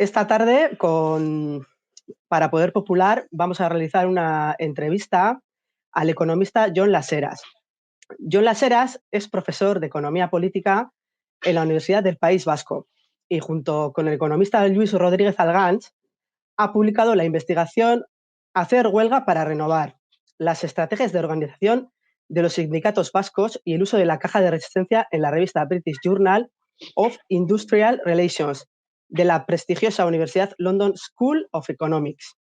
Esta tarde, para Poder Popular, vamos a realizar una entrevista al economista Jon Laseras. Jon Laseras es profesor de Economía Política en la Universidad del País Vasco y junto con el economista Luis Rodríguez Algans ha publicado la investigación Hacer huelga para renovar, las estrategias de organización de los sindicatos vascos y el uso de la caja de resistencia en la revista British Journal of Industrial Relations de la prestigiosa Universidad London School of Economics.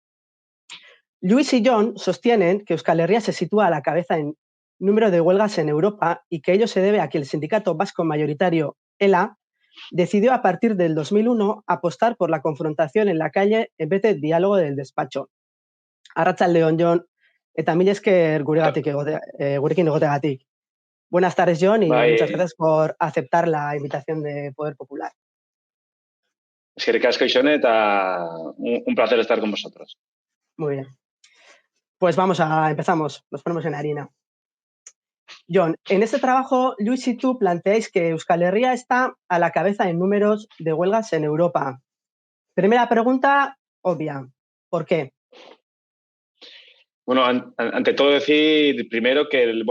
Luis y Jon sostienen que Euskal Herria se sitúa a la cabeza en número de huelgas en Europa y que ello se debe a que el sindicato vasco mayoritario, ELA, decidió a partir del 2001 apostar por la confrontación en la calle en vez del diálogo del despacho. Arratsaldeon, Jon, eta mila esker gurekin egoteagatik. Buenas tardes, Jon, y muchas gracias por aceptar la invitación de Poder Popular. Eskerrik asko, Ixone, eta un placer estar con vosotros. Muy bien. Pues empezamos, nos ponemos en harina. Jon, en este trabajo, Luis y tú planteáis que Euskal Herria está a la cabeza en números de huelgas en Europa. Primera pregunta, obvia. ¿Por qué? Bueno, ante todo decir primero que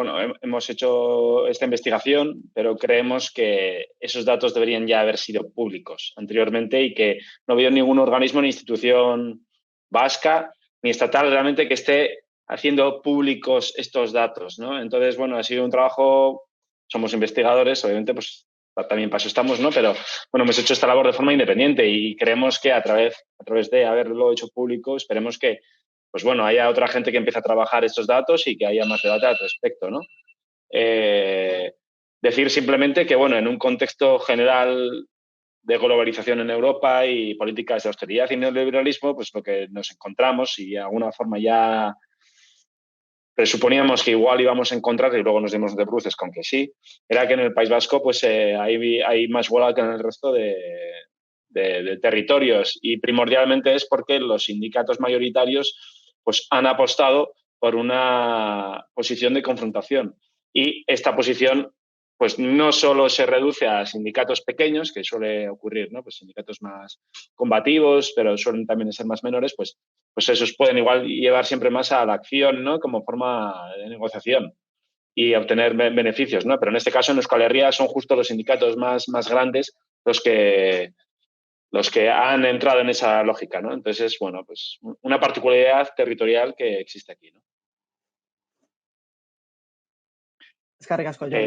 hemos hecho esta investigación, pero creemos que esos datos deberían ya haber sido públicos anteriormente y que no ha habido ningún organismo ni institución vasca ni estatal realmente que esté haciendo públicos estos datos, ¿no? Entonces, bueno, ha sido un trabajo, somos investigadores, obviamente, pues también para eso estamos, ¿no? Pero, bueno, hemos hecho esta labor de forma independiente y creemos que a través de haberlo hecho público, esperemos que pues bueno, haya otra gente que empiece a trabajar estos datos y que haya más debate al respecto, ¿no? Decir simplemente que, bueno, en un contexto general de globalización en Europa y políticas de austeridad y neoliberalismo, pues lo que nos encontramos y de alguna forma ya presuponíamos que igual íbamos a encontrar, y luego nos dimos de bruces con que sí, era que en el País Vasco pues hay más huelga que en el resto de territorios y primordialmente es porque los sindicatos mayoritarios pues han apostado por una posición de confrontación y esta posición pues no solo se reduce a sindicatos pequeños, que suele ocurrir, ¿no? Pues sindicatos más combativos, pero suelen también ser más menores, pues esos pueden igual llevar siempre más a la acción, ¿no? Como forma de negociación y obtener beneficios, ¿no? Pero en este caso en Euskal Herria son justo los sindicatos más grandes los que han entrado en esa lógica, ¿no? Entonces, bueno, pues una particularidad territorial que existe aquí, ¿no? Eskerrik asko, Jon.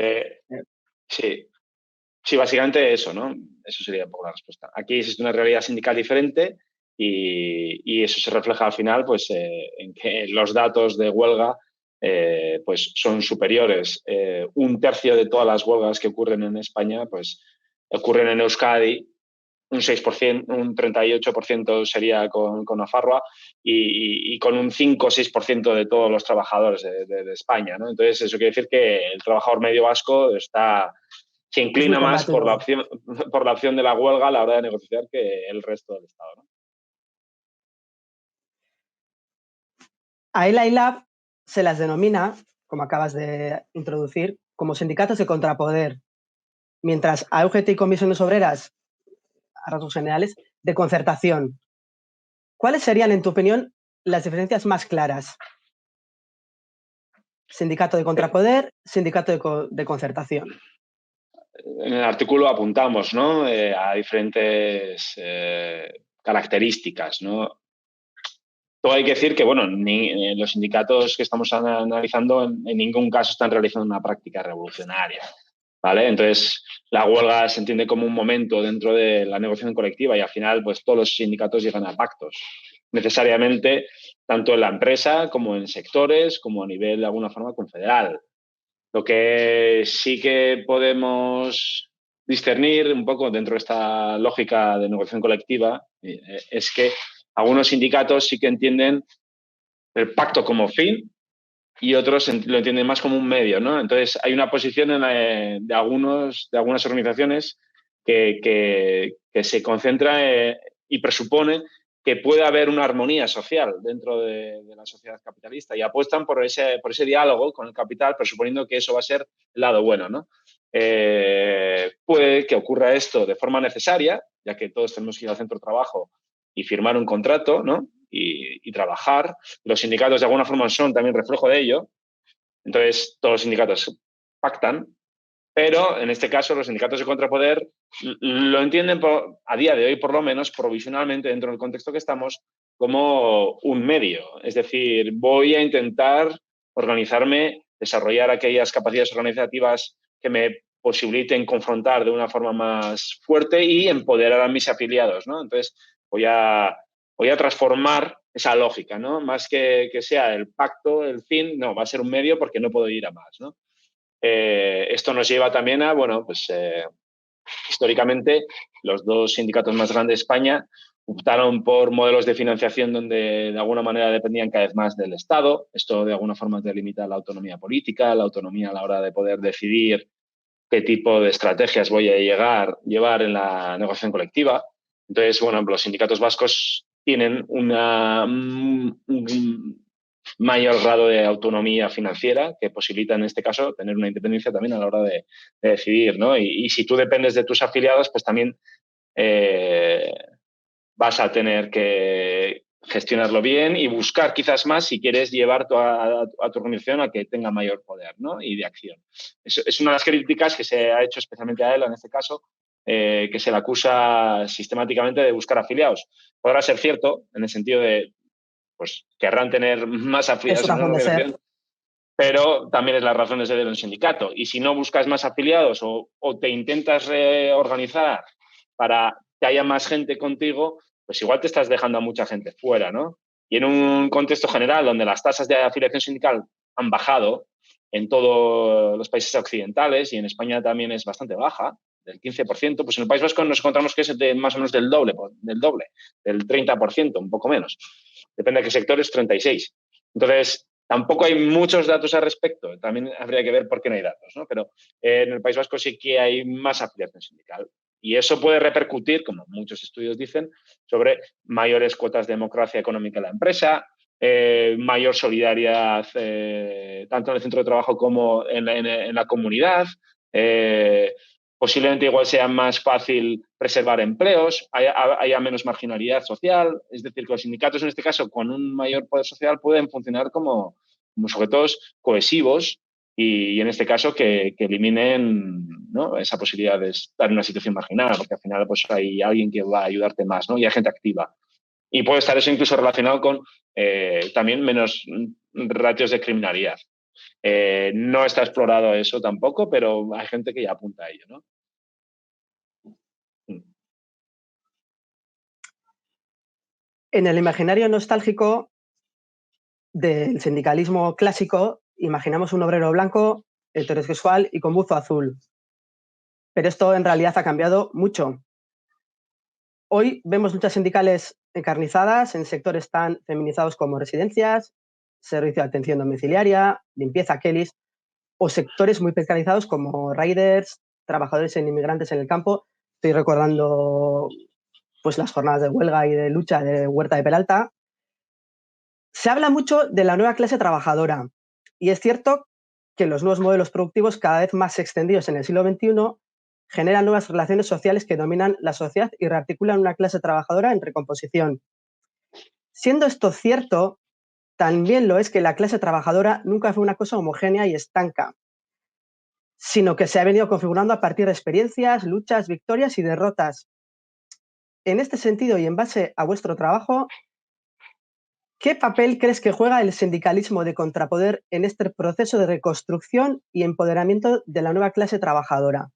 Sí, básicamente eso, ¿no? Eso sería un poco la respuesta. Aquí existe una realidad sindical diferente y eso se refleja al final, pues, en que los datos de huelga pues son superiores. Un tercio de todas las huelgas que ocurren en España, pues, ocurren en Euskadi. Un 6%, un 38% sería con Nafarroa y con un 5 o 6% de todos los trabajadores de España, ¿no? Entonces, eso quiere decir que el trabajador medio vasco se inclina más por la opción de la huelga a la hora de negociar que el resto del Estado, ¿no? A ELA y LAB se las denomina, como acabas de introducir, como sindicatos de contrapoder, mientras a UGT y comisiones obreras, a rasgos generales, de concertación. ¿Cuáles serían, en tu opinión, las diferencias más claras? Sindicato de contrapoder, sindicato de concertación. En el artículo apuntamos, ¿no? A diferentes características, ¿no? Todo hay que decir que, bueno, los sindicatos que estamos analizando en ningún caso están realizando una práctica revolucionaria, ¿vale? Entonces, la huelga se entiende como un momento dentro de la negociación colectiva y al final, pues todos los sindicatos llegan a pactos, necesariamente, tanto en la empresa como en sectores, como a nivel, de alguna forma, confederal. Lo que sí que podemos discernir un poco dentro de esta lógica de negociación colectiva es que algunos sindicatos sí que entienden el pacto como fin y otros lo entienden más como un medio, ¿no? Entonces, hay una posición de algunas organizaciones que se concentra y presupone que puede haber una armonía social dentro de la sociedad capitalista y apuestan por ese diálogo con el capital, presuponiendo que eso va a ser el lado bueno, ¿no? Puede que ocurra esto de forma necesaria, ya que todos tenemos que ir al centro de trabajo y firmar un contrato, ¿no? Y trabajar. Los sindicatos de alguna forma son también reflejo de ello. Entonces, todos los sindicatos pactan, pero en este caso los sindicatos de contrapoder lo entienden a día de hoy, por lo menos provisionalmente dentro del contexto que estamos, como un medio. Es decir, voy a intentar organizarme, desarrollar aquellas capacidades organizativas que me posibiliten confrontar de una forma más fuerte y empoderar a mis afiliados, ¿no? Entonces, voy a transformar esa lógica, ¿no? Más que sea el pacto, el fin, no, va a ser un medio porque no puedo ir a más, ¿no? Esto nos lleva también a, bueno, pues históricamente los dos sindicatos más grandes de España optaron por modelos de financiación donde de alguna manera dependían cada vez más del Estado. Esto de alguna forma te limita la autonomía política, la autonomía a la hora de poder decidir qué tipo de estrategias voy a llevar en la negociación colectiva. Entonces, bueno, los sindicatos vascos tienen un mayor grado de autonomía financiera que posibilita, en este caso, tener una independencia también a la hora de decidir, ¿no? Y si tú dependes de tus afiliados, pues también vas a tener que gestionarlo bien y buscar quizás más si quieres llevar a tu organización a que tenga mayor poder, ¿no? Y de acción. Es una de las críticas que se ha hecho especialmente a él en este caso, que se le acusa sistemáticamente de buscar afiliados. Podrá ser cierto en el sentido de, pues, querrán tener más Es su afiliados en una razón de ser. organización, pero también es la razón de ser de un sindicato. Y si no buscas más afiliados o te intentas reorganizar para que haya más gente contigo, pues igual te estás dejando a mucha gente fuera, ¿no? Y en un contexto general donde las tasas de afiliación sindical han bajado en todos los países occidentales y en España también es bastante baja, del 15%, pues en el País Vasco nos encontramos que es de más o menos del doble, del 30%, un poco menos. Depende de qué sectores, 36%. Entonces, tampoco hay muchos datos al respecto. También habría que ver por qué no hay datos, ¿no? Pero en el País Vasco sí que hay más afiliación sindical. Y eso puede repercutir, como muchos estudios dicen, sobre mayores cuotas de democracia económica en la empresa, mayor solidaridad tanto en el centro de trabajo como en la comunidad. Posiblemente igual sea más fácil preservar empleos, haya menos marginalidad social. Es decir, que los sindicatos, en este caso, con un mayor poder social, pueden funcionar como sujetos cohesivos y en este caso que eliminen, ¿no?, esa posibilidad de estar en una situación marginal, porque al final pues hay alguien que va a ayudarte más, ¿no? Y hay gente activa. Y puede estar eso incluso relacionado con también menos ratios de criminalidad. No está explorado eso tampoco, pero hay gente que ya apunta a ello, ¿no? En el imaginario nostálgico del sindicalismo clásico, imaginamos un obrero blanco, heterosexual y con buzo azul. Pero esto en realidad ha cambiado mucho. Hoy vemos luchas sindicales encarnizadas en sectores tan feminizados como residencias, servicio de atención domiciliaria, limpieza, Kellys, o sectores muy precarizados como riders, trabajadores en inmigrantes en el campo. Estoy recordando pues, las jornadas de huelga y de lucha de Huerta de Peralta. Se habla mucho de la nueva clase trabajadora y es cierto que los nuevos modelos productivos cada vez más extendidos en el siglo XXI generan nuevas relaciones sociales que dominan la sociedad y rearticulan una clase trabajadora en recomposición. Siendo esto cierto, también lo es que la clase trabajadora nunca fue una cosa homogénea y estanca, sino que se ha venido configurando a partir de experiencias, luchas, victorias y derrotas. En este sentido, y en base a vuestro trabajo, ¿qué papel crees que juega el sindicalismo de contrapoder en este proceso de reconstrucción y empoderamiento de la nueva clase trabajadora?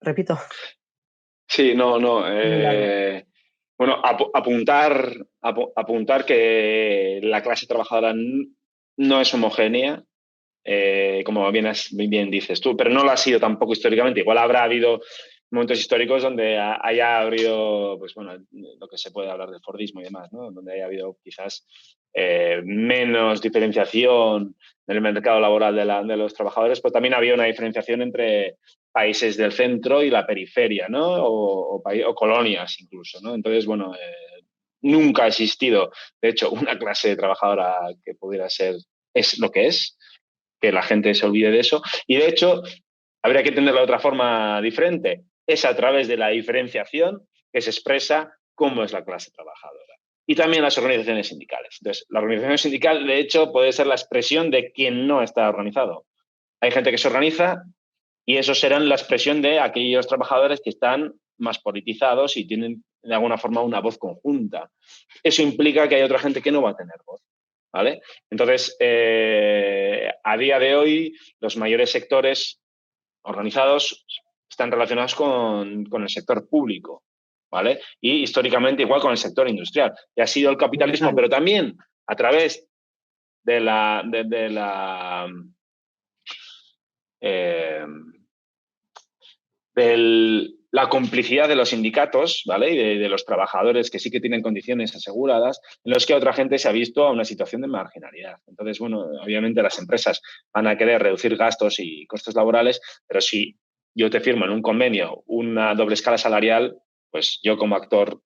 Repito. Sí, no. Muy largo. Bueno, apuntar que la clase trabajadora no es homogénea, como bien dices tú, pero no lo ha sido tampoco históricamente. Igual habrá habido momentos históricos donde haya habido, pues bueno, lo que se puede hablar del Fordismo y demás, ¿no? Donde haya habido quizás menos diferenciación en el mercado laboral de los trabajadores, pues también había una diferenciación entre países del centro y la periferia, ¿no? O colonias incluso, ¿no? Entonces, bueno, nunca ha existido, de hecho, una clase trabajadora que pudiera ser, es lo que es, que la gente se olvide de eso. Y de hecho, habría que entenderlo de otra forma diferente. Es a través de la diferenciación que se expresa cómo es la clase trabajadora. Y también las organizaciones sindicales. Entonces, la organización sindical, de hecho, puede ser la expresión de quien no está organizado. Hay gente que se organiza y eso será la expresión de aquellos trabajadores que están más politizados y tienen de alguna forma una voz conjunta. Eso implica que hay otra gente que no va a tener voz. ¿Vale? Entonces, a día de hoy, los mayores sectores organizados están relacionados con el sector público, ¿vale? Y históricamente igual con el sector industrial. Y ha sido el capitalismo, pero también a través de la complicidad de los sindicatos, ¿vale? Y de los trabajadores que sí que tienen condiciones aseguradas, en los que otra gente se ha visto a una situación de marginalidad. Entonces, bueno, obviamente las empresas van a querer reducir gastos y costos laborales, pero si yo te firmo en un convenio una doble escala salarial, pues yo como actor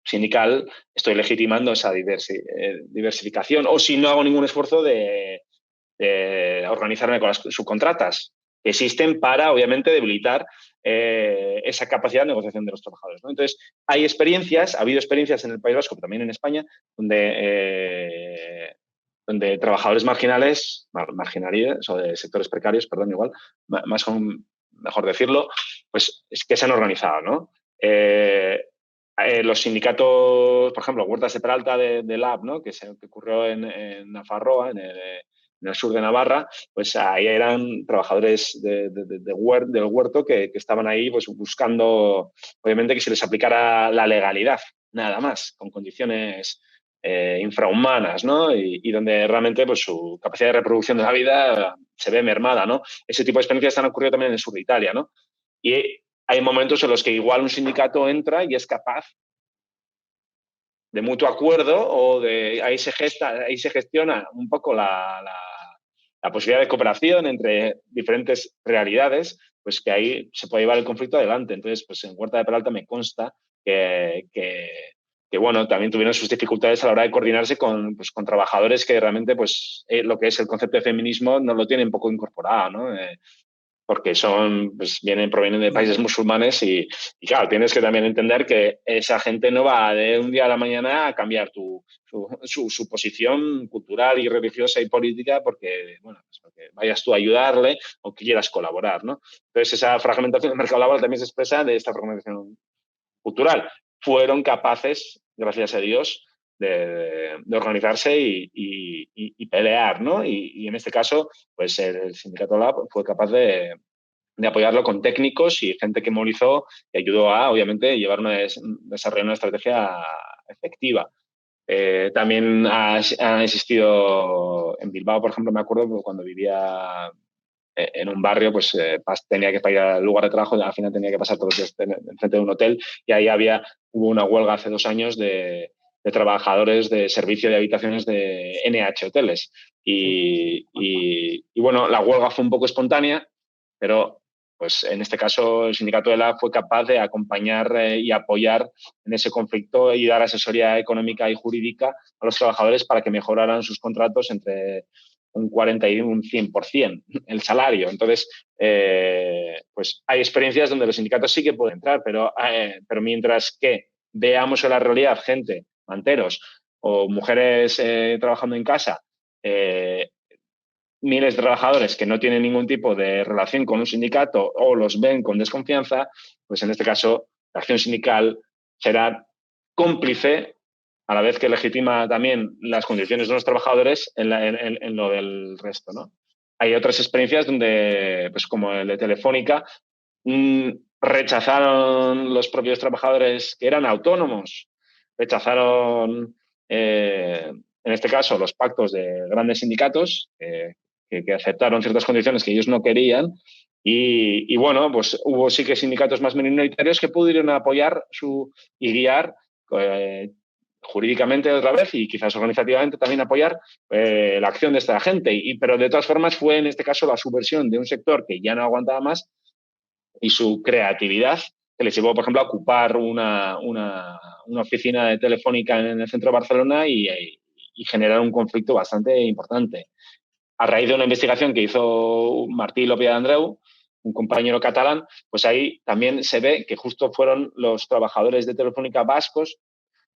sindical estoy legitimando esa diversificación, o si no hago ningún esfuerzo de organizarme con las subcontratas que existen para, obviamente, debilitar esa capacidad de negociación de los trabajadores, ¿no? Entonces, hay experiencias, ha habido experiencias en el País Vasco, pero también en España, donde trabajadores marginales o de sectores precarios, perdón, igual, mejor decirlo, pues es que se han organizado, ¿no? Los sindicatos, por ejemplo, Huertas de Peralta de Lab, ¿no? que ocurrió en Nafarroa, en el sur de Navarra, pues ahí eran trabajadores del huerto que estaban ahí pues buscando, obviamente, que se les aplicara la legalidad, nada más, con condiciones infrahumanas, ¿no? Y donde realmente pues, su capacidad de reproducción de la vida se ve mermada, ¿no? Ese tipo de experiencias han ocurrido también en el sur de Italia, ¿no? Y hay momentos en los que igual un sindicato entra y es capaz de mutuo acuerdo o ahí se gestiona un poco la posibilidad de cooperación entre diferentes realidades, pues que ahí se puede llevar el conflicto adelante. Entonces, pues en Huerta de Peralta me consta que bueno, también tuvieron sus dificultades a la hora de coordinarse con trabajadores que realmente, pues, lo que es el concepto de feminismo no lo tienen poco incorporado, ¿no? Porque provienen de países musulmanes y claro, tienes que también entender que esa gente no va de un día a la mañana a cambiar su posición cultural y religiosa y política porque vayas tú a ayudarle o que quieras colaborar, ¿no? Entonces, esa fragmentación del mercado laboral también se expresa de esta fragmentación cultural. Fueron capaces, gracias a Dios, de organizarse y pelear, ¿no? Y en este caso, pues el sindicato Lab fue capaz de apoyarlo con técnicos y gente que movilizó y ayudó a, obviamente, desarrollar una estrategia efectiva. También ha existido en Bilbao, por ejemplo, me acuerdo cuando vivía en un barrio, pues tenía que ir al lugar de trabajo, al final tenía que pasar todos los días enfrente de un hotel y ahí hubo una huelga hace 2 años de trabajadores de servicio de habitaciones de NH Hoteles. Y bueno, la huelga fue un poco espontánea, pero pues en este caso el sindicato de la fue capaz de acompañar y apoyar en ese conflicto y dar asesoría económica y jurídica a los trabajadores para que mejoraran sus contratos entre un 40 y un 100% el salario. Entonces, pues hay experiencias donde los sindicatos sí que pueden entrar, pero mientras que veamos en la realidad gente, manteros o mujeres trabajando en casa, miles de trabajadores que no tienen ningún tipo de relación con un sindicato o los ven con desconfianza, pues en este caso la acción sindical será cómplice a la vez que legitima también las condiciones de los trabajadores en lo del resto, ¿no? Hay otras experiencias donde, pues como el de Telefónica, rechazaron los propios trabajadores que eran autónomos, rechazaron, en este caso, los pactos de grandes sindicatos que aceptaron ciertas condiciones que ellos no querían y bueno, pues hubo sí que sindicatos más minoritarios que pudieron apoyar y guiar jurídicamente otra vez y quizás organizativamente también apoyar la acción de esta gente. Pero de todas formas fue en este caso la subversión de un sector que ya no aguantaba más y su creatividad que les llevó, por ejemplo, a ocupar una oficina de Telefónica en el centro de Barcelona y generar un conflicto bastante importante. A raíz de una investigación que hizo Martí López de Andreu, un compañero catalán, pues ahí también se ve que justo fueron los trabajadores de Telefónica vascos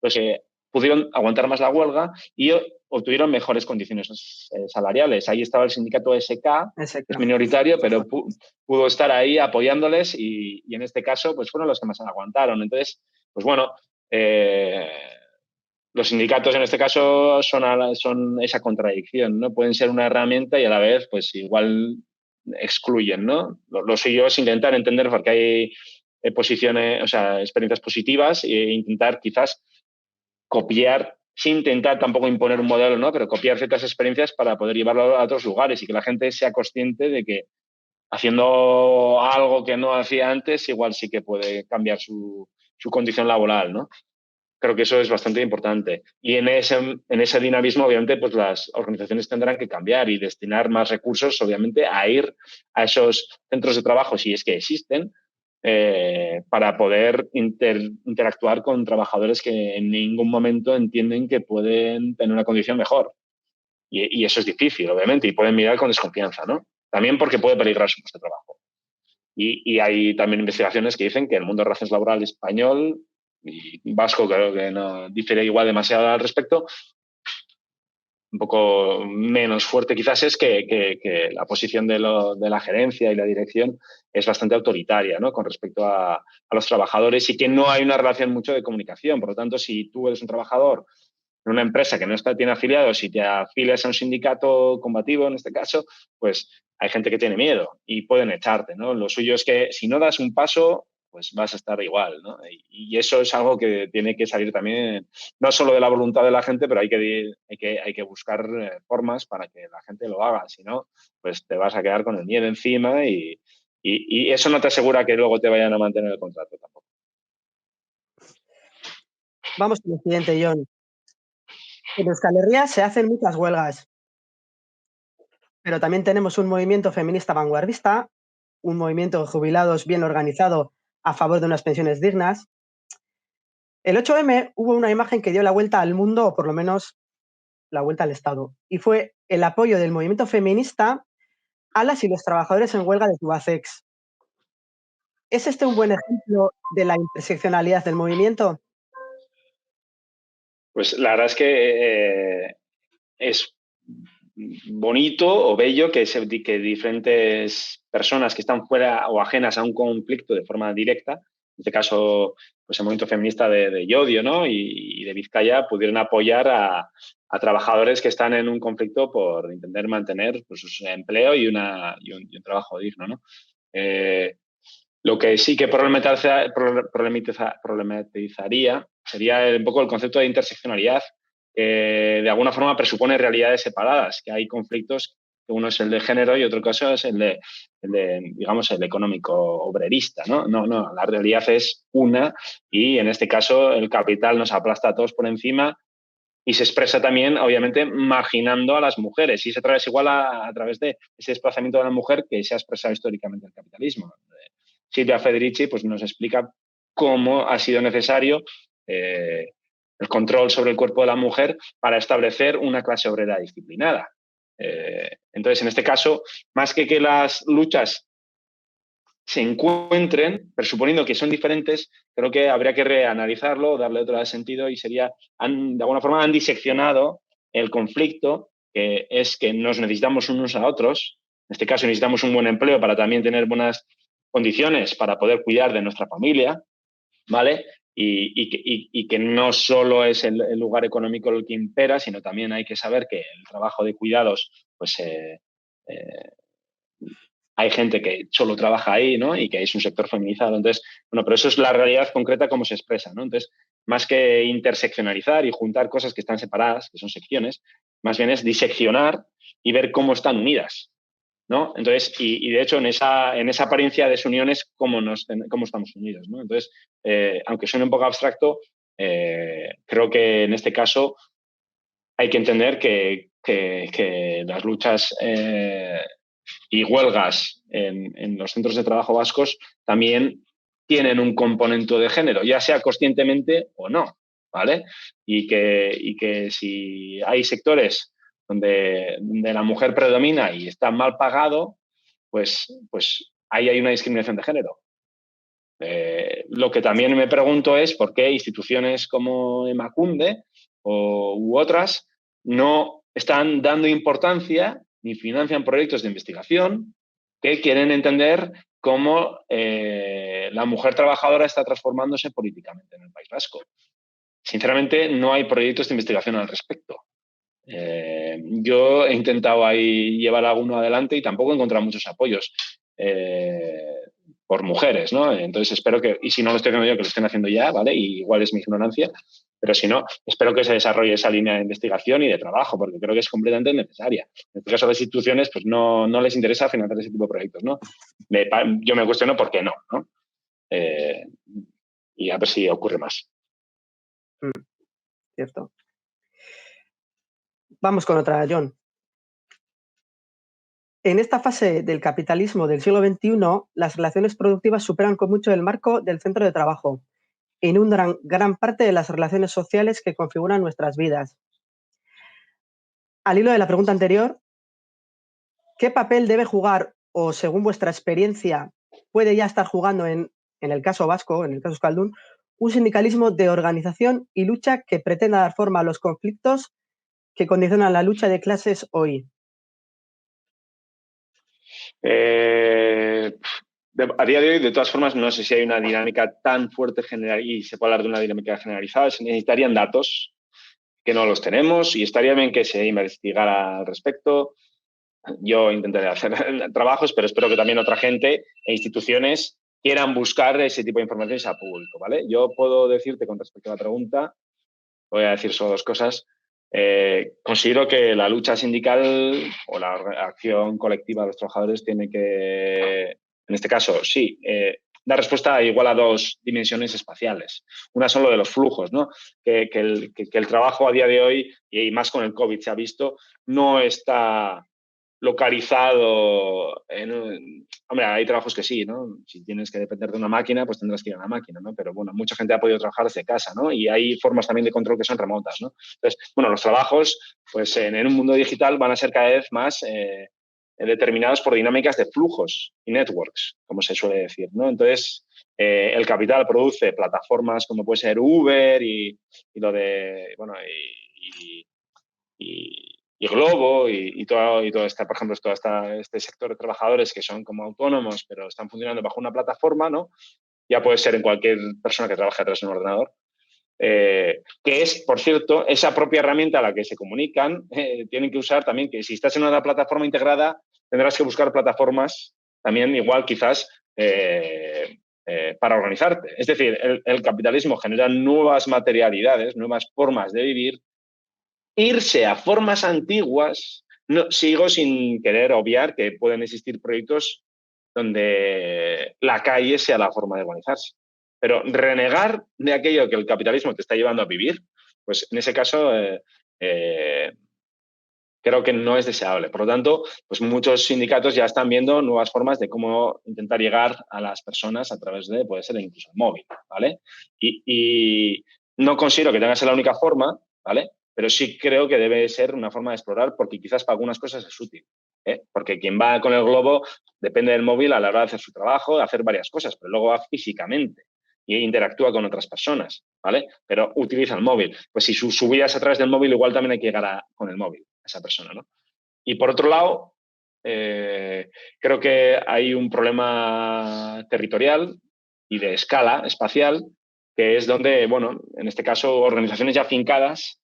los que pudieron aguantar más la huelga y obtuvieron mejores condiciones salariales. Ahí estaba el sindicato SK, que es minoritario, pero pudo estar ahí apoyándoles y en este caso pues fueron los que más aguantaron. Entonces, pues bueno, los sindicatos en este caso son esa contradicción, ¿no? Pueden ser una herramienta y a la vez pues igual excluyen, ¿no? Lo suyo es intentar entender porque hay posiciones, o sea, experiencias positivas e intentar quizás copiar, sin intentar tampoco imponer un modelo, ¿no? Pero copiar ciertas experiencias para poder llevarlo a otros lugares y que la gente sea consciente de que haciendo algo que no hacía antes, igual sí que puede cambiar su condición laboral, ¿no? Creo que eso es bastante importante. Y en ese dinamismo, obviamente, pues las organizaciones tendrán que cambiar y destinar más recursos, obviamente, a ir a esos centros de trabajo, si es que existen, para poder interactuar con trabajadores que en ningún momento entienden que pueden tener una condición mejor. Y eso es difícil, obviamente, y pueden mirar con desconfianza, ¿no? También porque puede peligrar su puesto de trabajo. Y hay también investigaciones que dicen que el mundo de relaciones laborales español y vasco creo que no difiere igual demasiado al respecto. Un poco menos fuerte quizás es que la posición de la gerencia y la dirección es bastante autoritaria, ¿no? Con respecto a los trabajadores y que no hay una relación mucho de comunicación. Por lo tanto, si tú eres un trabajador en una empresa que no tiene afiliados y te afilias a un sindicato combativo, en este caso, pues hay gente que tiene miedo y pueden echarte, ¿no? Lo suyo es que si no das un paso, pues vas a estar igual, ¿no? Y eso es algo que tiene que salir también, no solo de la voluntad de la gente, pero hay que buscar formas para que la gente lo haga. Si no, pues te vas a quedar con el miedo encima y eso no te asegura que luego te vayan a mantener el contrato tampoco. Vamos con el siguiente, John. En Euskal Herria se hacen muchas huelgas, pero también tenemos un movimiento feminista vanguardista, un movimiento de jubilados bien organizado a favor de unas pensiones dignas. El 8M hubo una imagen que dio la vuelta al mundo, o por lo menos la vuelta al Estado, y fue el apoyo del movimiento feminista a las y los trabajadores en huelga de Tubacex. ¿Es este un buen ejemplo de la interseccionalidad del movimiento? Pues la verdad es que es bonito o bello que diferentes personas que están fuera o ajenas a un conflicto de forma directa, en este caso, pues el movimiento feminista de Llodio, ¿no? y de Vizcaya, pudieran apoyar a trabajadores que están en un conflicto por intentar mantener pues, su empleo y un trabajo digno, ¿no? Lo que sí que problematizaría sería un poco el concepto de interseccionalidad, que de alguna forma presupone realidades separadas, que hay conflictos, que uno es el de género y otro caso es digamos, el económico obrerista, ¿no? No, la realidad es una y en este caso el capital nos aplasta a todos por encima y se expresa también, obviamente, marginando a las mujeres. Y se trae igual a través de ese desplazamiento de la mujer que se ha expresado históricamente en el capitalismo. Silvia Federici pues, nos explica cómo ha sido necesario el control sobre el cuerpo de la mujer para establecer una clase obrera disciplinada. Entonces, en este caso, más que las luchas se encuentren, presuponiendo que son diferentes, creo que habría que reanalizarlo, darle otro sentido y sería, de alguna forma, han diseccionado el conflicto, que es que nos necesitamos unos a otros. En este caso, necesitamos un buen empleo para también tener buenas condiciones para poder cuidar de nuestra familia, ¿vale? Y que no solo es el lugar económico el que impera, sino también hay que saber que el trabajo de cuidados, pues hay gente que solo trabaja ahí, ¿no? Y que es un sector feminizado. Entonces, bueno, pero eso es la realidad concreta como se expresa, ¿no? Entonces, más que interseccionalizar y juntar cosas que están separadas, que son secciones, más bien es diseccionar y ver cómo están unidas, ¿no? Entonces, y de hecho, en esa apariencia de desuniones, cómo estamos unidos, ¿no? Entonces, aunque suene un poco abstracto, creo que en este caso hay que entender que las luchas y huelgas en los centros de trabajo vascos también tienen un componente de género, ya sea conscientemente o no, ¿vale? Y que si hay sectores donde la mujer predomina y está mal pagado, pues ahí hay una discriminación de género. Lo que también me pregunto es por qué instituciones como Emakunde u otras no están dando importancia ni financian proyectos de investigación que quieren entender cómo la mujer trabajadora está transformándose políticamente en el País Vasco. Sinceramente, no hay proyectos de investigación al respecto. Yo he intentado ahí llevar alguno adelante y tampoco he encontrado muchos apoyos por mujeres, ¿no? Entonces espero que, y si no lo estoy haciendo yo, que lo estén haciendo ya, ¿vale? Y igual es mi ignorancia, pero si no, espero que se desarrolle esa línea de investigación y de trabajo, porque creo que es completamente necesaria. En este caso, a las instituciones pues no les interesa financiar ese tipo de proyectos, ¿no? Yo me cuestiono por qué no, ¿no? Y a ver si ocurre más. Cierto. Vamos con otra, John. En esta fase del capitalismo del siglo XXI, las relaciones productivas superan con mucho el marco del centro de trabajo, e inundan gran parte de las relaciones sociales que configuran nuestras vidas. Al hilo de la pregunta anterior, ¿qué papel debe jugar, o según vuestra experiencia, puede ya estar jugando en el caso vasco, en el caso euskaldun, un sindicalismo de organización y lucha que pretenda dar forma a los conflictos que condicionan la lucha de clases hoy? A día de hoy, de todas formas, no sé si hay una dinámica tan fuerte general y se puede hablar de una dinámica generalizada. Se necesitarían datos que no los tenemos y estaría bien que se investigara al respecto. Yo intentaré hacer trabajos, pero espero que también otra gente e instituciones quieran buscar ese tipo de informaciones a público, ¿vale? Yo puedo decirte con respecto a la pregunta, voy a decir solo dos cosas. Considero que la lucha sindical o la acción colectiva de los trabajadores tiene que, en este caso, sí, dar respuesta igual a dos dimensiones espaciales. Una son lo de los flujos, ¿no? Que el trabajo a día de hoy, y más con el COVID se ha visto, no está localizado hombre, hay trabajos que sí, ¿no? Si tienes que depender de una máquina, pues tendrás que ir a la máquina, ¿no? Pero bueno, mucha gente ha podido trabajar desde casa, ¿no? Y hay formas también de control que son remotas, ¿no? Entonces, bueno, los trabajos, pues en un mundo digital van a ser cada vez más determinados por dinámicas de flujos y networks, como se suele decir, ¿no? Entonces, el capital produce plataformas como puede ser Uber y lo de, bueno, y Globo y todo este, por ejemplo, este sector de trabajadores que son como autónomos, pero están funcionando bajo una plataforma, ¿no? Ya puede ser en cualquier persona que trabaje atrás de un ordenador. Que es, por cierto, esa propia herramienta a la que se comunican, tienen que usar también, que si estás en una plataforma integrada, tendrás que buscar plataformas también igual quizás para organizarte. Es decir, el capitalismo genera nuevas materialidades, nuevas formas de vivir. Irse a formas antiguas, no, sigo sin querer obviar que pueden existir proyectos donde la calle sea la forma de organizarse. Pero renegar de aquello que el capitalismo te está llevando a vivir, pues en ese caso creo que no es deseable. Por lo tanto, pues muchos sindicatos ya están viendo nuevas formas de cómo intentar llegar a las personas a través de, puede ser incluso el móvil, ¿vale? Y no considero que tenga que ser la única forma, ¿vale? Pero sí creo que debe ser una forma de explorar porque quizás para algunas cosas es útil. Porque quien va con el globo depende del móvil a la hora de hacer su trabajo, de hacer varias cosas, pero luego va físicamente y interactúa con otras personas, ¿vale? Pero utiliza el móvil. Pues si su vida es a través del móvil, igual también hay que llegar con el móvil a esa persona, ¿no? Y por otro lado, creo que hay un problema territorial y de escala espacial, que es donde, bueno, en este caso, organizaciones ya fincadas,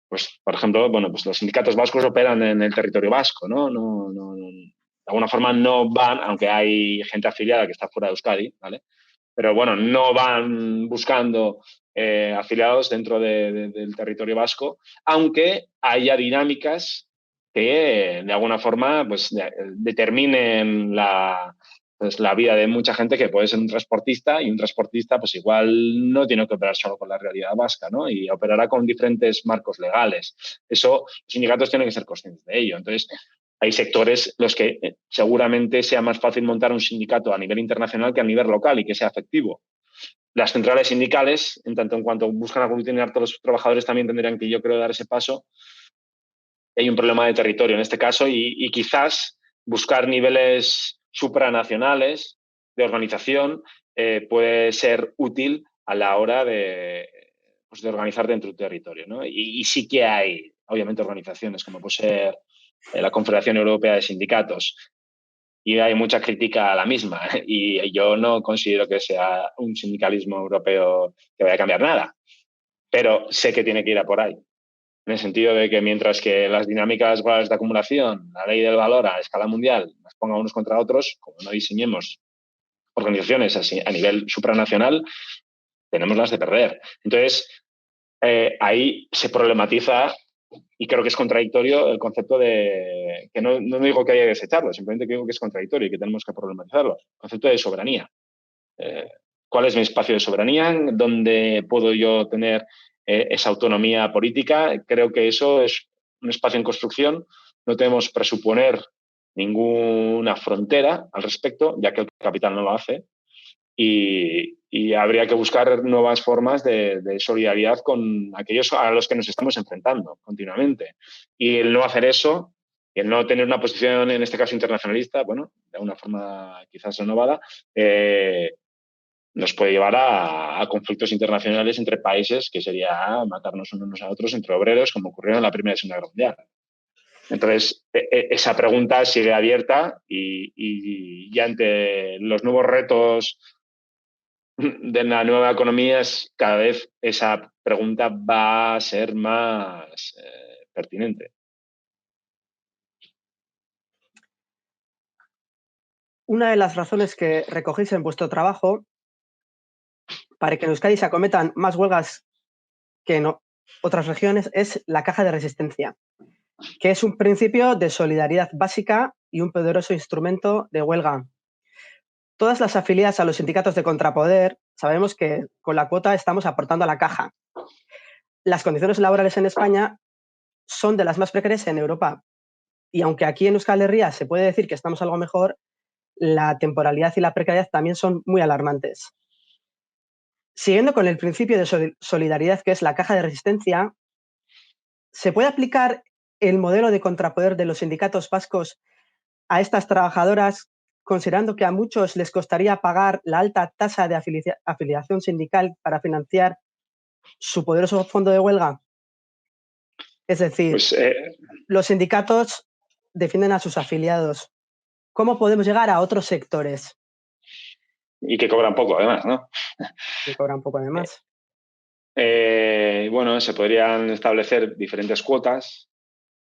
pues, por ejemplo, bueno, pues los sindicatos vascos operan en el territorio vasco, ¿no? De alguna forma no van, aunque hay gente afiliada que está fuera de Euskadi, ¿vale? Pero bueno, no van buscando afiliados dentro del territorio vasco, aunque haya dinámicas que de alguna forma pues, determinen pues, la vida de mucha gente que puede ser un transportista y un transportista pues igual no tiene que operar solo con la realidad vasca, ¿no? Y operará con diferentes marcos legales. Eso, los sindicatos tienen que ser conscientes de ello. Entonces, hay sectores los que seguramente sea más fácil montar un sindicato a nivel internacional que a nivel local y que sea efectivo. Las centrales sindicales, en tanto en cuanto buscan aglutinar a todos los trabajadores, también tendrían que, yo creo, dar ese paso. Hay un problema de territorio en este caso y quizás buscar niveles supranacionales de organización puede ser útil a la hora pues de organizar dentro de tu territorio, ¿no? Y sí que hay, obviamente, organizaciones como puede ser la Confederación Europea de Sindicatos, y hay mucha crítica a la misma. Y yo no considero que sea un sindicalismo europeo que vaya a cambiar nada, pero sé que tiene que ir a por ahí. En el sentido de que mientras que las dinámicas globales de acumulación, la ley del valor a escala mundial, las ponga unos contra otros, como no diseñemos organizaciones así, a nivel supranacional, tenemos las de perder. Entonces, ahí se problematiza y creo que es contradictorio el concepto de, que no digo que haya que desecharlo, simplemente digo que es contradictorio y que tenemos que problematizarlo, el concepto de soberanía. ¿Cuál es mi espacio de soberanía? ¿Dónde puedo yo tener esa autonomía política? Creo que eso es un espacio en construcción. No tenemos que presuponer ninguna frontera al respecto, ya que el capital no lo hace. Y habría que buscar nuevas formas de solidaridad con aquellos a los que nos estamos enfrentando continuamente. Y el no hacer eso, y el no tener una posición, en este caso internacionalista, bueno, de una forma quizás renovada, nos puede llevar a conflictos internacionales entre países, que sería matarnos unos a otros entre obreros, como ocurrió en la Primera y Segunda Guerra Mundial. Entonces, esa pregunta sigue abierta y ante los nuevos retos de la nueva economía, cada vez esa pregunta va a ser más pertinente. Una de las razones que recogéis en vuestro trabajo para que en Euskadi se acometan más huelgas que en otras regiones es la caja de resistencia, que es un principio de solidaridad básica y un poderoso instrumento de huelga. Todas las afiliadas a los sindicatos de contrapoder sabemos que con la cuota estamos aportando a la caja. Las condiciones laborales en España son de las más precarias en Europa. Y aunque aquí en Euskal Herria se puede decir que estamos algo mejor, la temporalidad y la precariedad también son muy alarmantes. Siguiendo con el principio de solidaridad, que es la caja de resistencia, ¿se puede aplicar el modelo de contrapoder de los sindicatos vascos a estas trabajadoras, considerando que a muchos les costaría pagar la alta tasa de afiliación sindical para financiar su poderoso fondo de huelga? Es decir, Pues, los sindicatos defienden a sus afiliados. ¿Cómo podemos llegar a otros sectores? y que cobran poco, además, ¿no? Que cobran poco además. Bueno, se podrían establecer diferentes cuotas.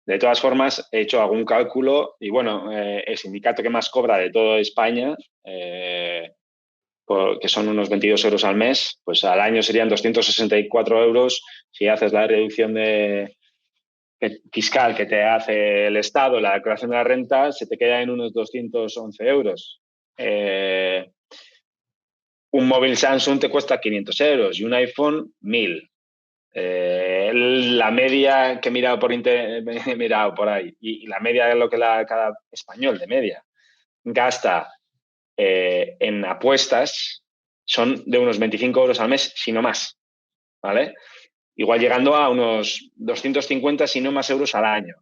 De todas formas, he hecho algún cálculo y, bueno, el sindicato que más cobra de toda España, que son unos 22 euros al mes, pues al año serían 264 euros. Si haces la reducción fiscal que te hace el Estado, la declaración de la renta, se te queda en unos 211 euros. Un móvil Samsung te cuesta 500 euros y un iPhone 1.000. La media que he mirado he mirado por ahí, y la media de lo que cada español de media gasta en apuestas son de unos 25 euros al mes, si no más, ¿vale? Igual llegando a unos 250, si no más, euros al año.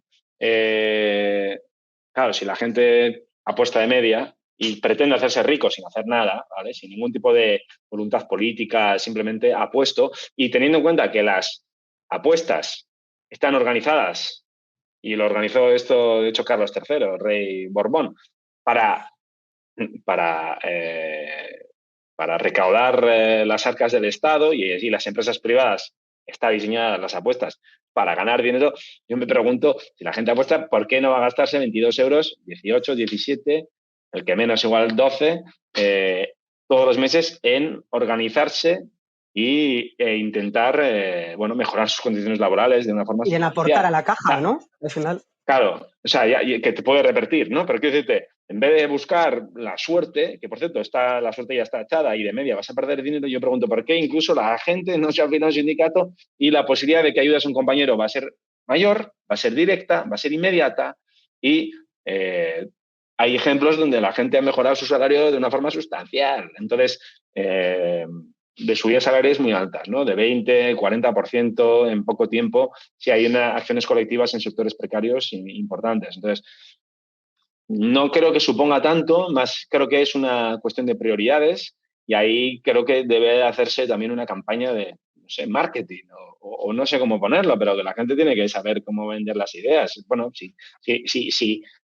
Claro, si la gente apuesta de media y pretende hacerse rico sin hacer nada, ¿vale? Sin ningún tipo de voluntad política, simplemente apuesto, y teniendo en cuenta que las apuestas están organizadas, y lo organizó esto, de hecho, Carlos III, rey Borbón, para, para, eh, para recaudar las arcas del Estado, y las empresas privadas está diseñadas las apuestas para ganar dinero. Yo me pregunto, si la gente apuesta, ¿por qué no va a gastarse 22 euros, 18, 17, el que menos igual 12, todos los meses en organizarse e intentar bueno, mejorar sus condiciones laborales de una forma Y en aportar sustancial? a la caja, ¿no? Al final. Claro, o sea, que te puede revertir, ¿no? Pero quiero decirte, en vez de buscar la suerte, que por cierto, la suerte ya está echada y de media vas a perder dinero, yo pregunto por qué incluso la gente no se afiliado a un sindicato y la posibilidad de que ayudes a un compañero va a ser mayor, va a ser directa, va a ser inmediata, y hay ejemplos donde la gente ha mejorado su salario de una forma sustancial. Entonces, de subidas salariales muy altas, ¿no? De 20, 40% en poco tiempo, si hay acciones colectivas en sectores precarios importantes. Entonces, no creo que suponga tanto, más creo que es una cuestión de prioridades y ahí creo que debe hacerse también una campaña de, no sé, marketing o no sé cómo ponerlo, pero que la gente tiene que saber cómo vender las ideas. Bueno, si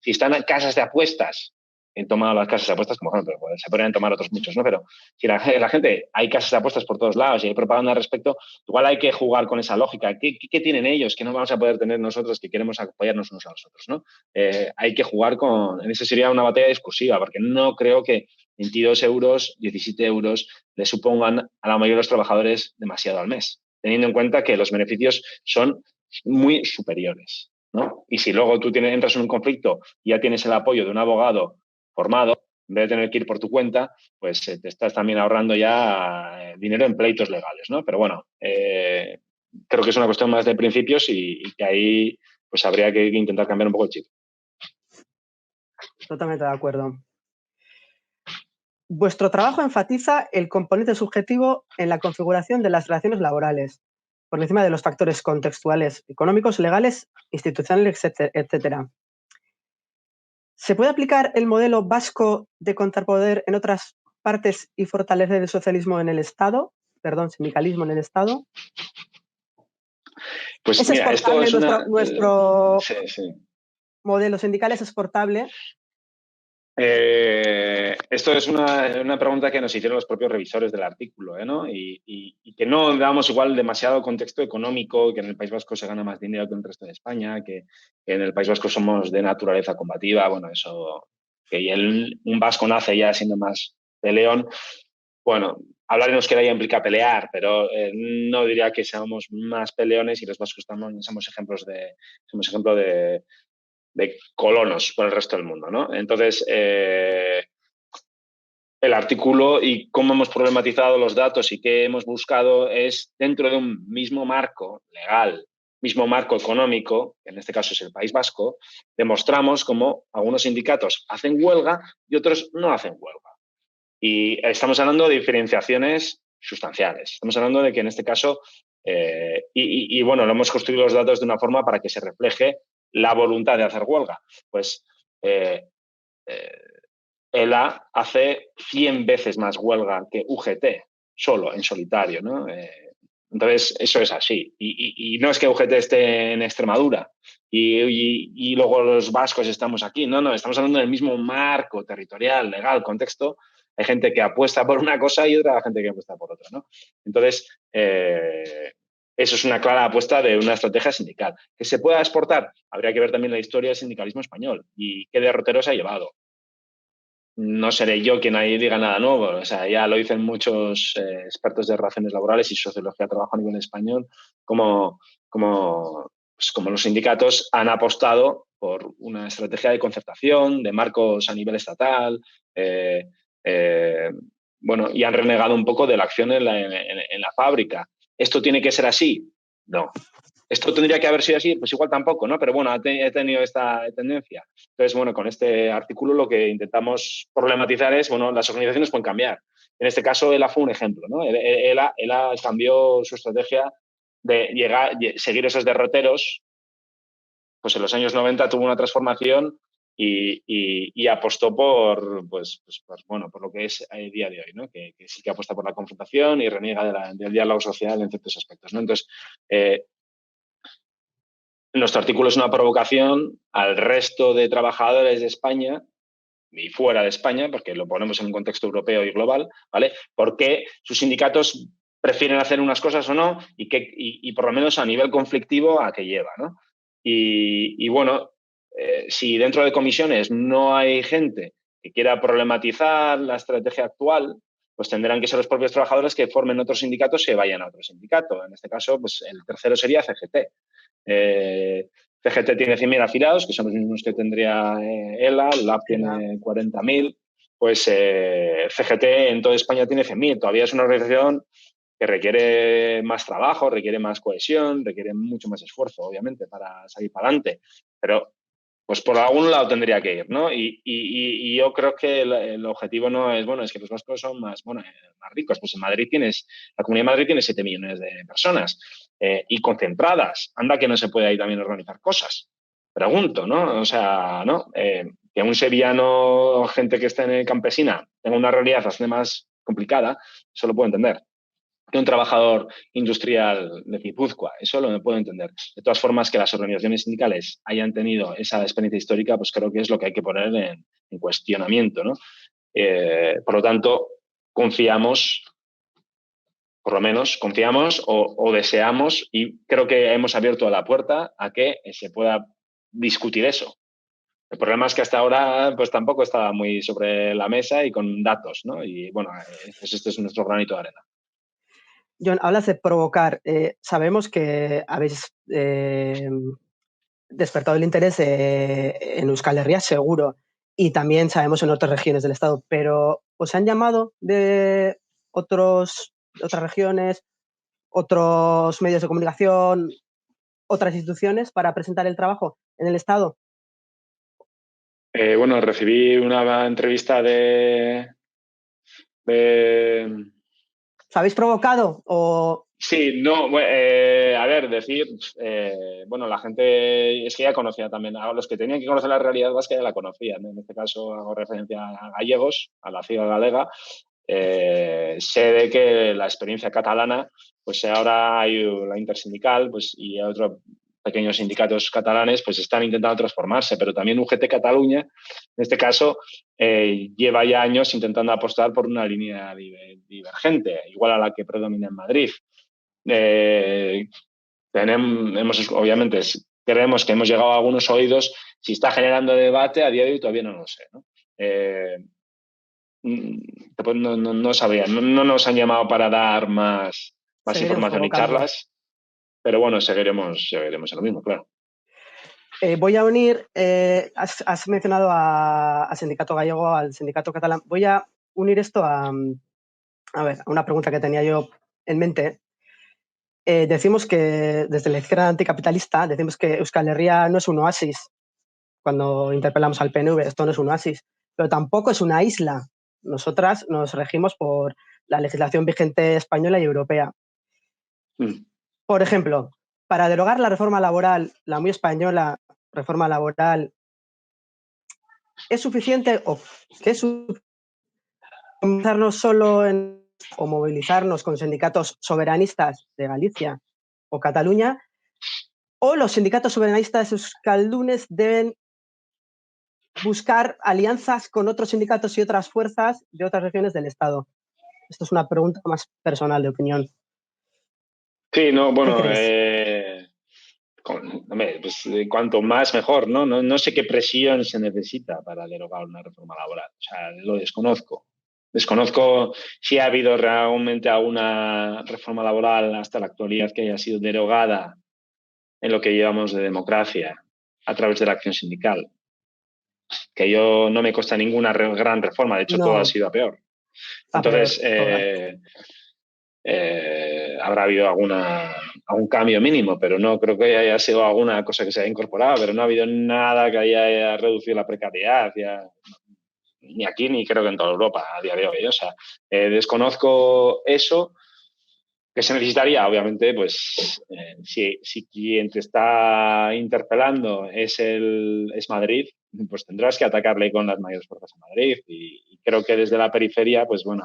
están en casas de apuestas, he tomado las casas de apuestas como ejemplo, pero se podrían tomar otros muchos, ¿no? Pero si la gente, hay casas de apuestas por todos lados y hay propaganda al respecto, igual hay que jugar con esa lógica. ¿Qué tienen ellos que no vamos a poder tener nosotros que queremos apoyarnos unos a los otros, ¿no? Hay que jugar con... En eso sería una batalla discursiva, porque no creo que 22 euros, 17 euros le supongan a la mayoría de los trabajadores demasiado al mes, teniendo en cuenta que los beneficios son muy superiores, ¿no? Y si luego tú entras en un conflicto y ya tienes el apoyo de un abogado formado, en vez de tener que ir por tu cuenta, pues te estás también ahorrando ya dinero en pleitos legales, ¿no? Pero bueno, creo que es una cuestión más de principios y que ahí pues habría que intentar cambiar un poco el chip. Totalmente de acuerdo. Vuestro trabajo enfatiza el componente subjetivo en la configuración de las relaciones laborales, por encima de los factores contextuales, económicos, legales, institucionales, etc. ¿Se puede aplicar el modelo vasco de contrapoder en otras partes y fortalecer el socialismo en el Estado? Perdón, sindicalismo en el Estado. Pues ¿Es mira, esto exportable es una... nuestro Sí, sí. modelo sindical? ¿Es exportable? Esto es una pregunta que nos hicieron los propios revisores del artículo, ¿no? Y que no damos igual demasiado contexto económico, que en el País Vasco se gana más dinero que en el resto de España, que en el País Vasco somos de naturaleza combativa, bueno, eso, que un vasco nace ya siendo más peleón. Bueno, hablar en euskera ya implica pelear, pero no diría que seamos más peleones y los vascos somos ejemplo de colonos por el resto del mundo, ¿no? Entonces, el artículo y cómo hemos problematizado los datos y qué hemos buscado es dentro de un mismo marco legal, mismo marco económico, que en este caso es el País Vasco, demostramos cómo algunos sindicatos hacen huelga y otros no hacen huelga. Y estamos hablando de diferenciaciones sustanciales. Estamos hablando de que en este caso, bueno, lo hemos construido los datos de una forma para que se refleje la voluntad de hacer huelga. Pues ELA hace 100 veces más huelga que UGT, solo, en solitario, ¿no? Entonces, eso es así. Y no es que UGT esté en Extremadura y luego los vascos estamos aquí. No, estamos hablando del mismo marco territorial, legal, contexto. Hay gente que apuesta por una cosa y otra gente que apuesta por otra, ¿no? Entonces, eso es una clara apuesta de una estrategia sindical. ¿Que se pueda exportar? Habría que ver también la historia del sindicalismo español y qué derroteros ha llevado. No seré yo quien ahí diga nada nuevo. O sea, ya lo dicen muchos expertos de relaciones laborales y sociología de trabajo a nivel español, como los sindicatos han apostado por una estrategia de concertación, de marcos a nivel estatal, eh, eh, bueno, y han renegado un poco de la acción en la fábrica. ¿Esto tiene que ser así? No. ¿Esto tendría que haber sido así? Pues igual tampoco, ¿no? Pero bueno, he tenido esta tendencia. Entonces, bueno, con este artículo lo que intentamos problematizar es, bueno, las organizaciones pueden cambiar. En este caso, ELA fue un ejemplo, ¿no? ELA cambió su estrategia de seguir esos derroteros. Pues en los años 90 tuvo una transformación y apostó por lo que es el día de hoy, ¿no? Que sí que apuesta por la confrontación y reniega del diálogo social en ciertos aspectos, ¿no? Entonces, nuestro artículo es una provocación al resto de trabajadores de España y fuera de España, porque lo ponemos en un contexto europeo y global, ¿vale? ¿Por qué sus sindicatos prefieren hacer unas cosas o no? Y por lo menos a nivel conflictivo, ¿a qué lleva, ¿no? Bueno, si dentro de comisiones no hay gente que quiera problematizar la estrategia actual, pues tendrán que ser los propios trabajadores que formen otros sindicatos y se vayan a otro sindicato. En este caso, pues el tercero sería CGT. CGT tiene 100.000 afiliados, que son los mismos que tendría ELA, LAB tiene 40.000, pues CGT en toda España tiene 100.000. Todavía es una organización que requiere más trabajo, requiere más cohesión, requiere mucho más esfuerzo, obviamente, para salir para adelante. Pero pues por algún lado tendría que ir, ¿no? Y yo creo que el objetivo no es, bueno, es que los vascos son más ricos. Pues en Madrid la Comunidad de Madrid tiene 7 millones de personas y concentradas. Anda que no se puede ahí también organizar cosas. Pregunto, ¿no? O sea, ¿no? Que un sevillano, gente que esté en campesina, tenga una realidad bastante más complicada, eso lo puedo entender. Que un trabajador industrial de Guipúzcoa, eso lo puedo entender. De todas formas, que las organizaciones sindicales hayan tenido esa experiencia histórica, pues creo que es lo que hay que poner en cuestionamiento, ¿no? Por lo tanto, confiamos, por lo menos confiamos o deseamos, y creo que hemos abierto la puerta a que se pueda discutir eso. El problema es que hasta ahora pues tampoco estaba muy sobre la mesa y con datos, ¿no? Y bueno, pues este es nuestro granito de arena. John, hablas de provocar. Sabemos que habéis despertado el interés en Euskal Herria, seguro, y también sabemos en otras regiones del Estado, pero ¿os han llamado de otras regiones, otros medios de comunicación, otras instituciones para presentar el trabajo en el Estado? Bueno, recibí una entrevista de... ¿Os habéis provocado o...? Sí, no, a ver, decir, bueno, la gente es que ya conocía también, a los que tenían que conocer la realidad vasca ya la conocían, ¿no? En este caso hago referencia a gallegos, a la ciudad galega. Sé de que la experiencia catalana, pues ahora hay la intersindical, pues, y otros pequeños sindicatos catalanes pues están intentando transformarse, pero también UGT Cataluña, en este caso, lleva ya años intentando apostar por una línea divergente, igual a la que predomina en Madrid. Obviamente, creemos que hemos llegado a algunos oídos. Si está generando debate, a día de hoy todavía no lo sé, ¿no? No sabría, no nos han llamado para dar más Seguiremos información y provocando. charlas, pero bueno, seguiremos en lo mismo, claro. Voy a unir, has mencionado al sindicato gallego, al sindicato catalán. Voy a unir esto a una pregunta que tenía yo en mente. Decimos que desde la izquierda anticapitalista, decimos que Euskal Herria no es un oasis. Cuando interpelamos al PNV, esto no es un oasis, pero tampoco es una isla. Nosotras nos regimos por la legislación vigente española y europea. Por ejemplo, para derogar la reforma laboral, la muy española reforma laboral, ¿es suficiente o qué es movilizarnos solo o movilizarnos con sindicatos soberanistas de Galicia o Cataluña, o los sindicatos soberanistas euskaldunes deben buscar alianzas con otros sindicatos y otras fuerzas de otras regiones del Estado? Esto es una pregunta más personal de opinión. Sí, no, ¿Qué bueno, crees? pues, cuanto más mejor, ¿no? No sé qué presión se necesita para derogar una reforma laboral. O sea, lo desconozco. Desconozco si ha habido realmente alguna reforma laboral hasta la actualidad que haya sido derogada en lo que llevamos de democracia a través de la acción sindical. Que yo no me consta ninguna gran reforma, de hecho todo ha No, sido a peor. a peor, Entonces, correcto. habrá habido algún cambio mínimo, pero no creo que haya sido alguna cosa que se haya incorporado, pero no ha habido nada que haya reducido la precariedad, ni aquí ni creo que en toda Europa a día de hoy. O sea, desconozco eso. ¿Qué se necesitaría? Obviamente, pues si quien te está interpelando es Madrid, pues tendrás que atacarle con las mayores fuerzas a Madrid. Y creo que desde la periferia, pues bueno,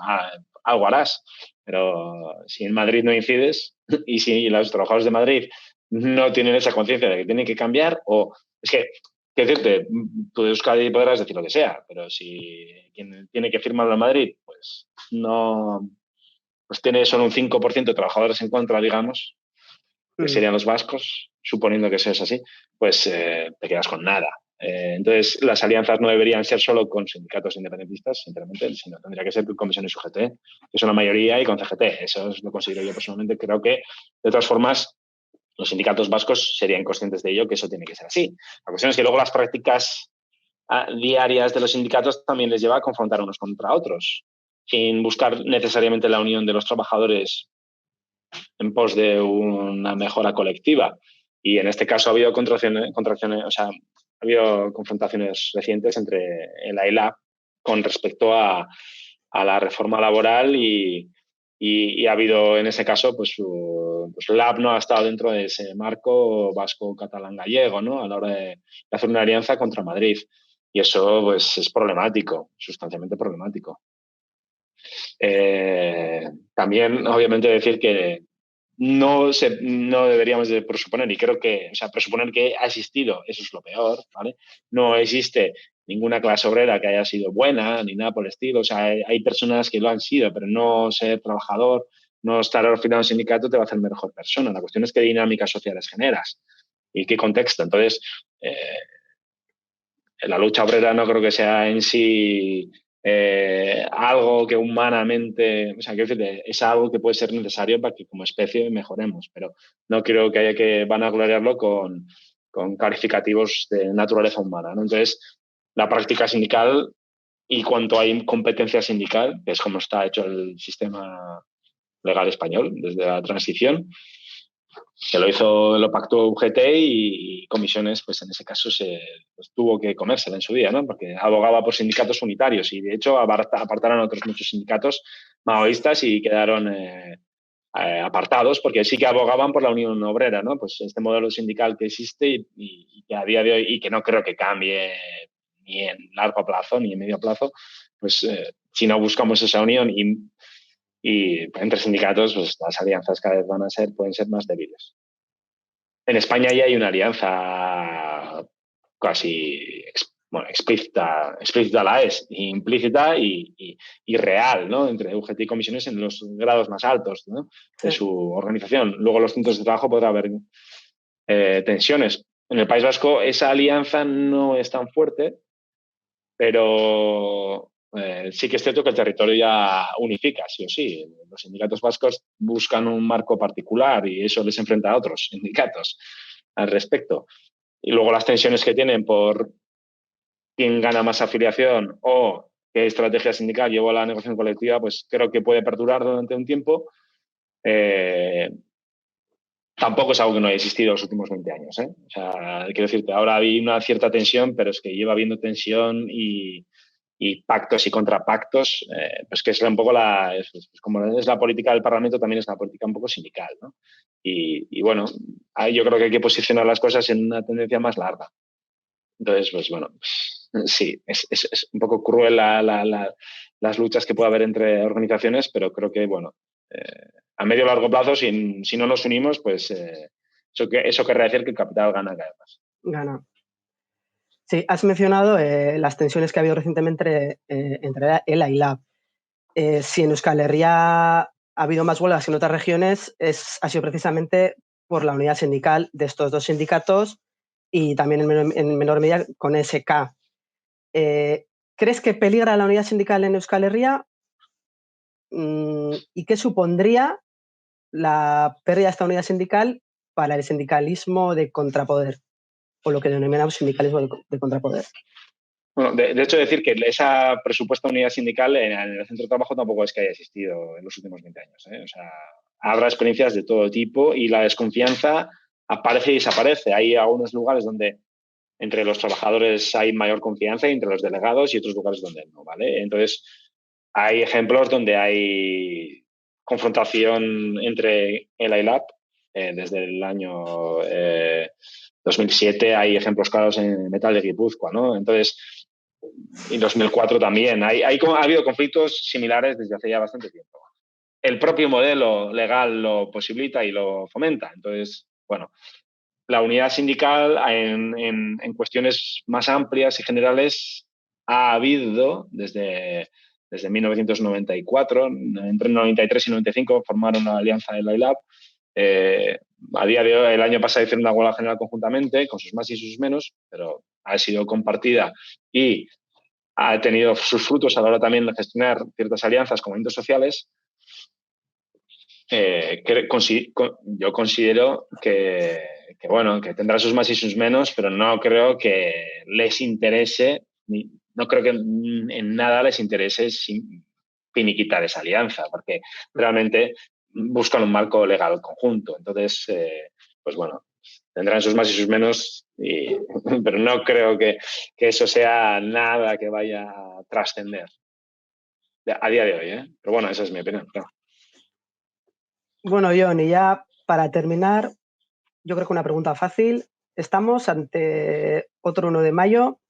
algo harás. Pero si en Madrid no incides y si los trabajadores de Madrid no tienen esa conciencia de que tienen que cambiar, o es que, qué decirte, tú de Euskadi podrás decir lo que sea, pero si quien tiene que firmarlo en Madrid, pues no, pues tiene solo un 5% de trabajadores en contra, digamos, que serían los vascos, suponiendo que eso es así, pues te quedas con nada. Entonces, las alianzas no deberían ser solo con sindicatos independentistas, sinceramente, sino tendría que ser con comisiones UGT, que son la mayoría, y con CGT. Eso lo considero yo personalmente. Creo que, de todas formas, los sindicatos vascos serían conscientes de ello, que eso tiene que ser así. La cuestión es que luego las prácticas diarias de los sindicatos también les lleva a confrontar unos contra otros, sin buscar necesariamente la unión de los trabajadores en pos de una mejora colectiva. Y en este caso ha habido o sea, ha habido confrontaciones recientes entre el AILAB con respecto a la reforma laboral y ha habido en ese caso, pues el LAB no ha estado dentro de ese marco vasco-catalán-gallego, ¿no? A la hora de hacer una alianza contra Madrid. Y eso pues es problemático, sustancialmente problemático. También, obviamente, decir que no deberíamos de presuponer, y creo que, o sea, presuponer que ha existido, eso es lo peor, ¿vale? No existe ninguna clase obrera que haya sido buena, ni nada por el estilo. O sea, hay personas que lo han sido, pero no ser trabajador, no estar afiliado a un sindicato te va a hacer mejor persona. La cuestión es qué dinámicas sociales generas y qué contexto. Entonces, la lucha obrera no creo que sea en sí algo que humanamente, o sea, quiero decir, es algo que puede ser necesario para que como especie mejoremos, pero no creo que haya que vanagloriarlo con calificativos de naturaleza humana, ¿no? Entonces, la práctica sindical y cuanto hay competencia sindical, que es como está hecho el sistema legal español desde la transición, que lo pactó UGT y comisiones, pues en ese caso pues, tuvo que comérsela en su día, ¿no? Porque abogaba por sindicatos unitarios y de hecho apartaron a otros muchos sindicatos maoístas y quedaron apartados porque sí que abogaban por la unión obrera, ¿no? Pues este modelo sindical que existe y que a día de hoy y que no creo que cambie ni en largo plazo ni en medio plazo, pues si no buscamos esa unión y entre sindicatos, pues las alianzas cada vez pueden ser más débiles. En España ya hay una alianza casi explícita la es, implícita y real, ¿no? Entre UGT y comisiones en los grados más altos, ¿no? De su organización. Luego los centros de trabajo podrá haber tensiones. En el País Vasco esa alianza no es tan fuerte, pero sí que es cierto que el territorio ya unifica, sí o sí. Los sindicatos vascos buscan un marco particular y eso les enfrenta a otros sindicatos al respecto. Y luego las tensiones que tienen por quién gana más afiliación o qué estrategia sindical llevó a la negociación colectiva, pues creo que puede perdurar durante un tiempo. Tampoco es algo que no haya existido en los últimos 20 años. O sea, quiero decirte, ahora hay una cierta tensión, pero es que lleva habiendo tensión y pactos y contrapactos, pues que es un poco como es la política del Parlamento, también es una política un poco sindical, ¿no? Y bueno, yo creo que hay que posicionar las cosas en una tendencia más larga. Entonces, pues bueno, sí, es un poco cruel las luchas que puede haber entre organizaciones, pero creo que, bueno, a medio o largo plazo, si no nos unimos, pues eso querrá decir que el capital gana cada vez más. Gana. Sí, has mencionado las tensiones que ha habido recientemente entre ELA y LAB. Si en Euskal Herria ha habido más huelgas que en otras regiones, ha sido precisamente por la unidad sindical de estos dos sindicatos y también en menor medida con SK. ¿Crees que peligra la unidad sindical en Euskal Herria? ¿Y qué supondría la pérdida de esta unidad sindical para el sindicalismo de contrapoder, o lo que denominamos sindicalismo de contrapoder? Bueno, de hecho, decir que esa presupuesta unidad sindical en el centro de trabajo tampoco es que haya existido en los últimos 20 años. O sea, habrá experiencias de todo tipo y la desconfianza aparece y desaparece. Hay algunos lugares donde entre los trabajadores hay mayor confianza y entre los delegados y otros lugares donde no, ¿vale? Entonces, hay ejemplos donde hay confrontación entre el ILAB desde el año 2007 hay ejemplos claros en Metal de Guipúzcoa, ¿no? Entonces, en 2004 también. Ha habido conflictos similares desde hace ya bastante tiempo. El propio modelo legal lo posibilita y lo fomenta. Entonces, bueno, la unidad sindical en cuestiones más amplias y generales ha habido desde 1994, entre 93 y 95 formaron una alianza de la ILAB. A día de hoy, el año pasado hicieron una huelga general conjuntamente, con sus más y sus menos, pero ha sido compartida y ha tenido sus frutos a la hora también de gestionar ciertas alianzas con movimientos sociales. Yo considero bueno, que tendrá sus más y sus menos, pero no creo que les interese, no creo que en nada les interese finiquitar esa alianza, porque realmente buscan un marco legal conjunto. Entonces, pues bueno, tendrán sus más y sus menos, pero no creo que eso sea nada que vaya a trascender a día de hoy. Pero bueno, esa es mi opinión, claro. Bueno, John, y ya para terminar, yo creo que una pregunta fácil. Estamos ante otro 1 de mayo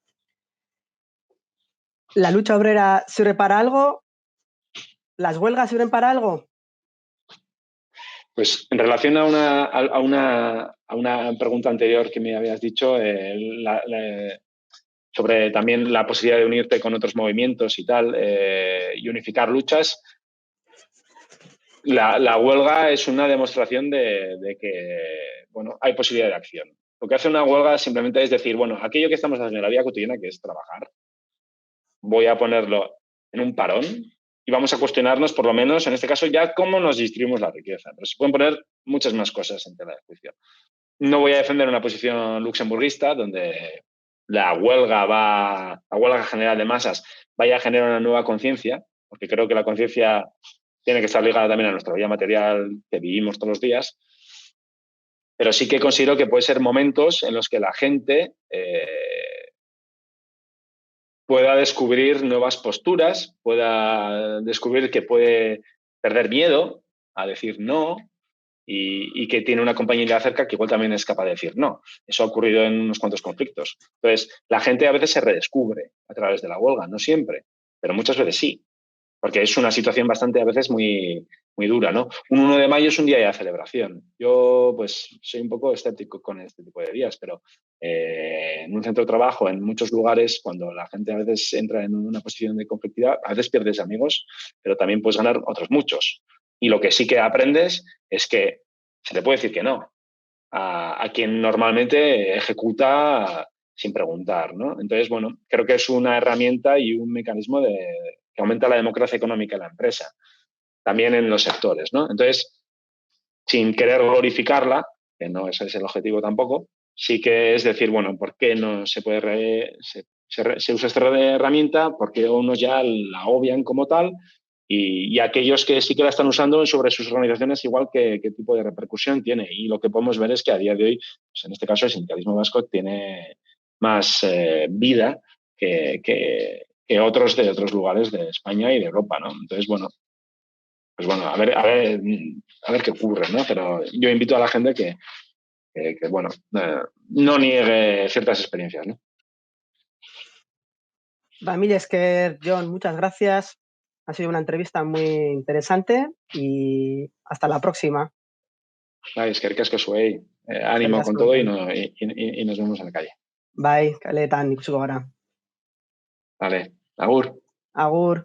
¿La lucha obrera sirve para algo? ¿Las huelgas sirven para algo? Pues en relación a una pregunta anterior que me habías dicho, sobre también la posibilidad de unirte con otros movimientos y tal, y unificar luchas, la huelga es una demostración de que, bueno, hay posibilidad de acción. Lo que hace una huelga simplemente es decir, bueno, aquello que estamos haciendo en la vida cotidiana, que es trabajar, voy a ponerlo en un parón y vamos a cuestionarnos, por lo menos, en este caso, ya cómo nos distribuimos la riqueza. Pero se pueden poner muchas más cosas en tela de juicio. No voy a defender una posición luxemburguista donde la huelga general de masas vaya a generar una nueva conciencia, porque creo que la conciencia tiene que estar ligada también a nuestra vida material que vivimos todos los días. Pero sí que considero que puede ser momentos en los que la gente pueda descubrir nuevas posturas, pueda descubrir que puede perder miedo a decir no y que tiene una compañía cerca que igual también es capaz de decir no. Eso ha ocurrido en unos cuantos conflictos. Entonces, la gente a veces se redescubre a través de la huelga, no siempre, pero muchas veces sí, porque es una situación bastante a veces muy, muy dura, ¿no? Un 1 de mayo es un día de celebración. Yo, pues, soy un poco escéptico con este tipo de días, pero en un centro de trabajo, en muchos lugares, cuando la gente a veces entra en una posición de conflictividad, a veces pierdes amigos, pero también puedes ganar otros muchos. Y lo que sí que aprendes es que se te puede decir que no a quien normalmente ejecuta sin preguntar, ¿no? Entonces, bueno, creo que es una herramienta y un mecanismo que aumenta la democracia económica en la empresa, también en los sectores, ¿no? Entonces, sin querer glorificarla, que no ese es el objetivo tampoco, sí que es decir, bueno, ¿por qué no se puede se usa esta herramienta? ¿Por qué unos ya la obvian como tal? Y aquellos que sí que la están usando sobre sus organizaciones, igual qué tipo de repercusión tiene. Y lo que podemos ver es que a día de hoy, pues en este caso, el sindicalismo vasco tiene más vida que otros de otros lugares de España y de Europa, ¿no? Entonces, bueno, pues bueno, a ver qué ocurre, ¿no? Pero yo invito a la gente que bueno, no niegue ciertas experiencias, ¿no? Mil Esker, John, muchas gracias. Ha sido una entrevista muy interesante y hasta la próxima. Bai, eskerrik asko zuei. Eskerrik Ánimo con asko, todo y, John. no, y nos vemos en la calle. Bai, kaleetan ikusiko gara. Vale, agur. Agur.